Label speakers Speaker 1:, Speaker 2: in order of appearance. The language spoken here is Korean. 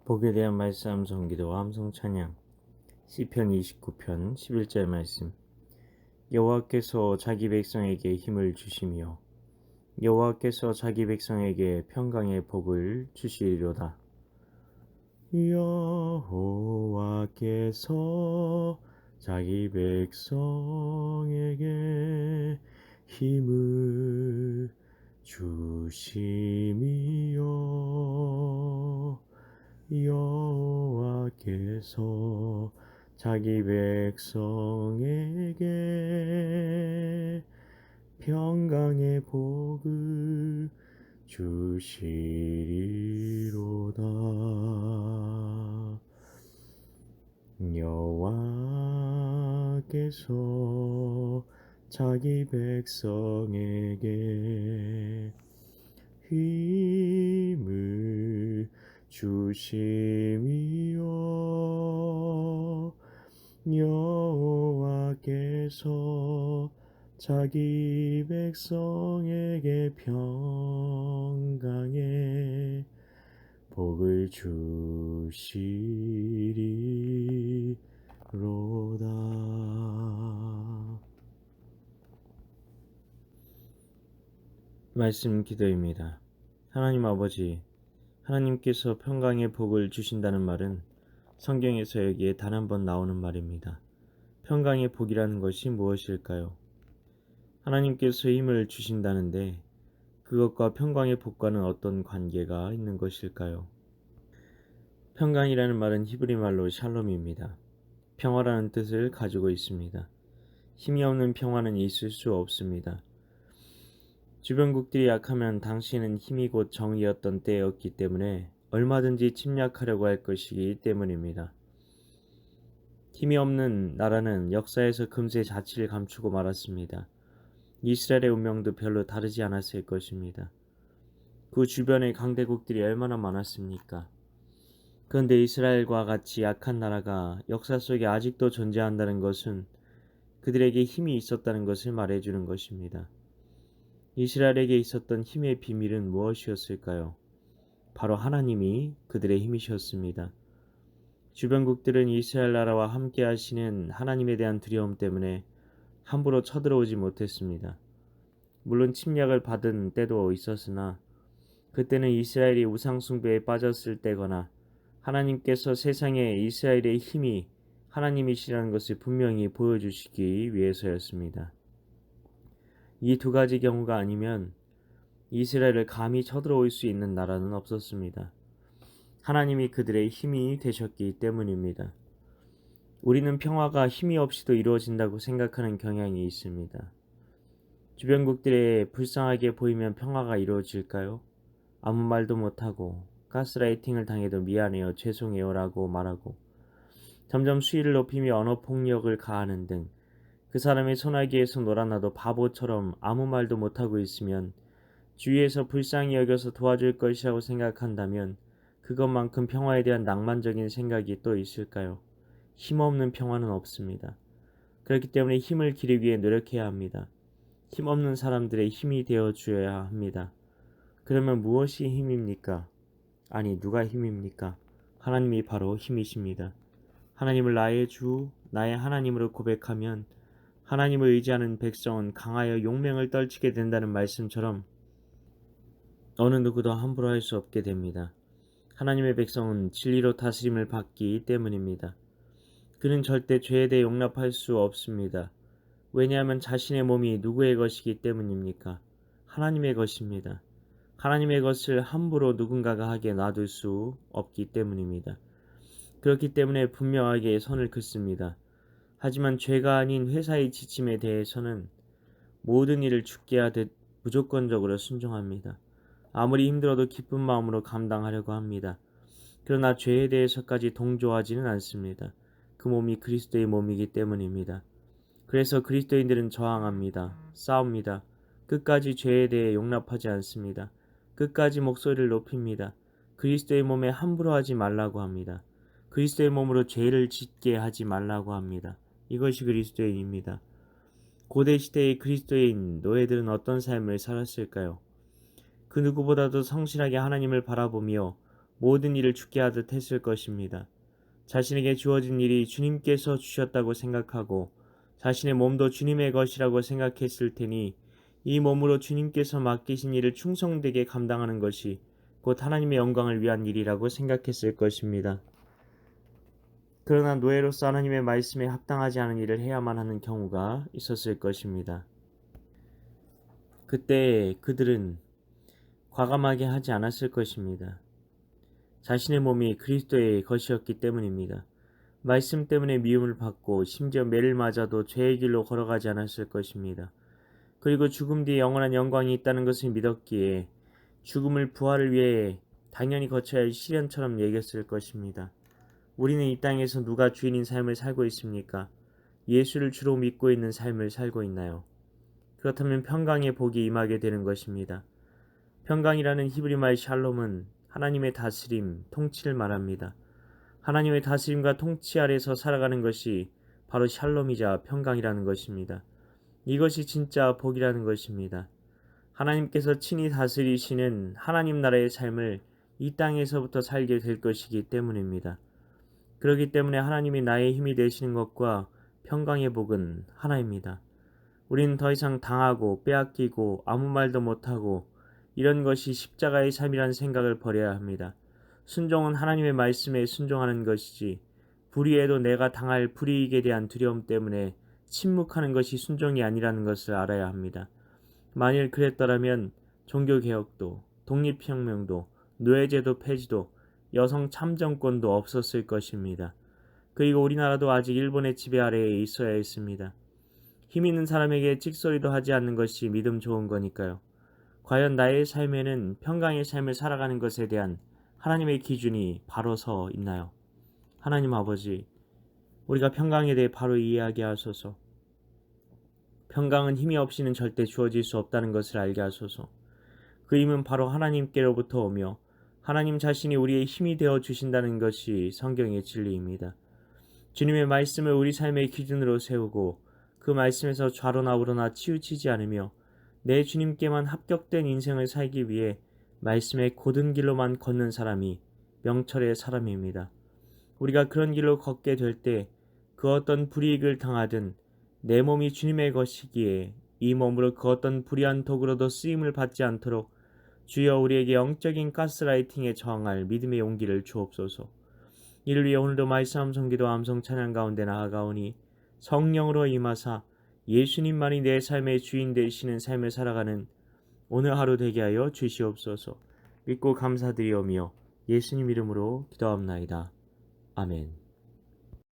Speaker 1: 복에 대한 말씀 암송기도와 암송찬양 시편 29편 11절 말씀. 여호와께서 자기 백성에게 힘을 주시며 여호와께서 자기 백성에게 평강의 복을 주시리로다. 여호와께서 자기 백성에게 힘을 주시며 여호와께서 자기 백성에게 평강의 복을 주시리로다. 여호와께서 자기 백성에게 힘을 주시며 여호와께서 자기 백성에게 평강의 복을 주시리로다. 말씀 기도입니다. 하나님 아버지, 하나님께서 평강의 복을 주신다는 말은 성경에서 여기에 단 한 번 나오는 말입니다. 평강의 복이라는 것이 무엇일까요? 하나님께서 힘을 주신다는데 그것과 평강의 복과는 어떤 관계가 있는 것일까요? 평강이라는 말은 히브리 말로 샬롬입니다. 평화라는 뜻을 가지고 있습니다. 힘이 없는 평화는 있을 수 없습니다. 주변국들이 약하면 당시에는 힘이 곧 정의였던 때였기 때문에 얼마든지 침략하려고 할 것이기 때문입니다. 힘이 없는 나라는 역사에서 금세 자치를 감추고 말았습니다. 이스라엘의 운명도 별로 다르지 않았을 것입니다. 그 주변의 강대국들이 얼마나 많았습니까? 그런데 이스라엘과 같이 약한 나라가 역사 속에 아직도 존재한다는 것은 그들에게 힘이 있었다는 것을 말해주는 것입니다. 이스라엘에게 있었던 힘의 비밀은 무엇이었을까요? 바로 하나님이 그들의 힘이셨습니다. 주변국들은 이스라엘 나라와 함께 하시는 하나님에 대한 두려움 때문에 함부로 쳐들어오지 못했습니다. 물론 침략을 받은 때도 있었으나 그때는 이스라엘이 우상 숭배에 빠졌을 때거나 하나님께서 세상에 이스라엘의 힘이 하나님이시라는 것을 분명히 보여주시기 위해서였습니다. 이 두 가지 경우가 아니면 이스라엘을 감히 쳐들어올 수 있는 나라는 없었습니다. 하나님이 그들의 힘이 되셨기 때문입니다. 우리는 평화가 힘이 없이도 이루어진다고 생각하는 경향이 있습니다. 주변국들에 불쌍하게 보이면 평화가 이루어질까요? 아무 말도 못하고 가스라이팅을 당해도 미안해요, 죄송해요 라고 말하고 점점 수위를 높이며 언어폭력을 가하는 등 그 사람의 소나기에서 놀아나도 바보처럼 아무 말도 못하고 있으면 주위에서 불쌍히 여겨서 도와줄 것이라고 생각한다면 그것만큼 평화에 대한 낭만적인 생각이 또 있을까요? 힘없는 평화는 없습니다. 그렇기 때문에 힘을 기르기 위해 노력해야 합니다. 힘없는 사람들의 힘이 되어 주어야 합니다. 그러면 무엇이 힘입니까? 아니, 누가 힘입니까? 하나님이 바로 힘이십니다. 하나님을 나의 주, 나의 하나님으로 고백하면 하나님을 의지하는 백성은 강하여 용맹을 떨치게 된다는 말씀처럼 어느 누구도 함부로 할 수 없게 됩니다. 하나님의 백성은 진리로 다스림을 받기 때문입니다. 그는 절대 죄에 대해 용납할 수 없습니다. 왜냐하면 자신의 몸이 누구의 것이기 때문입니까? 하나님의 것입니다. 하나님의 것을 함부로 누군가가 하게 놔둘 수 없기 때문입니다. 그렇기 때문에 분명하게 선을 긋습니다. 하지만 죄가 아닌 회사의 지침에 대해서는 모든 일을 죽게 하듯 무조건적으로 순종합니다. 아무리 힘들어도 기쁜 마음으로 감당하려고 합니다. 그러나 죄에 대해서까지 동조하지는 않습니다. 그 몸이 그리스도의 몸이기 때문입니다. 그래서 그리스도인들은 저항합니다. 싸웁니다. 끝까지 죄에 대해 용납하지 않습니다. 끝까지 목소리를 높입니다. 그리스도의 몸에 함부로 하지 말라고 합니다. 그리스도의 몸으로 죄를 짓게 하지 말라고 합니다. 이것이 그리스도인입니다. 고대 시대의 그리스도인 노예들은 어떤 삶을 살았을까요? 그 누구보다도 성실하게 하나님을 바라보며 모든 일을 주께 하듯 했을 것입니다. 자신에게 주어진 일이 주님께서 주셨다고 생각하고 자신의 몸도 주님의 것이라고 생각했을 테니 이 몸으로 주님께서 맡기신 일을 충성되게 감당하는 것이 곧 하나님의 영광을 위한 일이라고 생각했을 것입니다. 그러나 노예로서 하나님의 말씀에 합당하지 않은 일을 해야만 하는 경우가 있었을 것입니다. 그때 그들은 과감하게 하지 않았을 것입니다. 자신의 몸이 그리스도의 것이었기 때문입니다. 말씀 때문에 미움을 받고 심지어 매를 맞아도 죄의 길로 걸어가지 않았을 것입니다. 그리고 죽음 뒤에 영원한 영광이 있다는 것을 믿었기에 죽음을 부활을 위해 당연히 거쳐야 할 시련처럼 여겼을 것입니다. 우리는 이 땅에서 누가 주인인 삶을 살고 있습니까? 예수를 주로 믿고 있는 삶을 살고 있나요? 그렇다면 평강의 복이 임하게 되는 것입니다. 평강이라는 히브리 말 샬롬은 하나님의 다스림, 통치를 말합니다. 하나님의 다스림과 통치 아래서 살아가는 것이 바로 샬롬이자 평강이라는 것입니다. 이것이 진짜 복이라는 것입니다. 하나님께서 친히 다스리시는 하나님 나라의 삶을 이 땅에서부터 살게 될 것이기 때문입니다. 그렇기 때문에 하나님이 나의 힘이 되시는 것과 평강의 복은 하나입니다. 우리는 더 이상 당하고 빼앗기고 아무 말도 못하고 이런 것이 십자가의 삶이라는 생각을 버려야 합니다. 순종은 하나님의 말씀에 순종하는 것이지 불의에도 내가 당할 불이익에 대한 두려움 때문에 침묵하는 것이 순종이 아니라는 것을 알아야 합니다. 만일 그랬더라면 종교개혁도 독립혁명도 노예제도 폐지도 여성 참정권도 없었을 것입니다. 그리고 우리나라도 아직 일본의 지배 아래에 있어야 했습니다. 힘 있는 사람에게 찍소리도 하지 않는 것이 믿음 좋은 거니까요. 과연 나의 삶에는 평강의 삶을 살아가는 것에 대한 하나님의 기준이 바로 서 있나요? 하나님 아버지, 우리가 평강에 대해 바로 이해하게 하소서. 평강은 힘이 없이는 절대 주어질 수 없다는 것을 알게 하소서. 그 힘은 바로 하나님께로부터 오며 하나님 자신이 우리의 힘이 되어 주신다는 것이 성경의 진리입니다. 주님의 말씀을 우리 삶의 기준으로 세우고 그 말씀에서 좌로나 우로나 치우치지 않으며 내 주님께만 합격된 인생을 살기 위해 말씀의 곧은 길로만 걷는 사람이 명철의 사람입니다. 우리가 그런 길로 걷게 될 때 그 어떤 불이익을 당하든 내 몸이 주님의 것이기에 이 몸으로 그 어떤 불의한 도구로도 쓰임을 받지 않도록 주여 우리에게 영적인 가스라이팅에 저항할 믿음의 용기를 주옵소서. 이를 위해 오늘도 말씀 성기도 암송 찬양 가운데 나아가오니 성령으로 임하사 예수님만이 내 삶의 주인 되시는 삶을 살아가는 오늘 하루 되게 하여 주시옵소서. 믿고 감사드리오며 예수님 이름으로 기도합나이다. 아멘.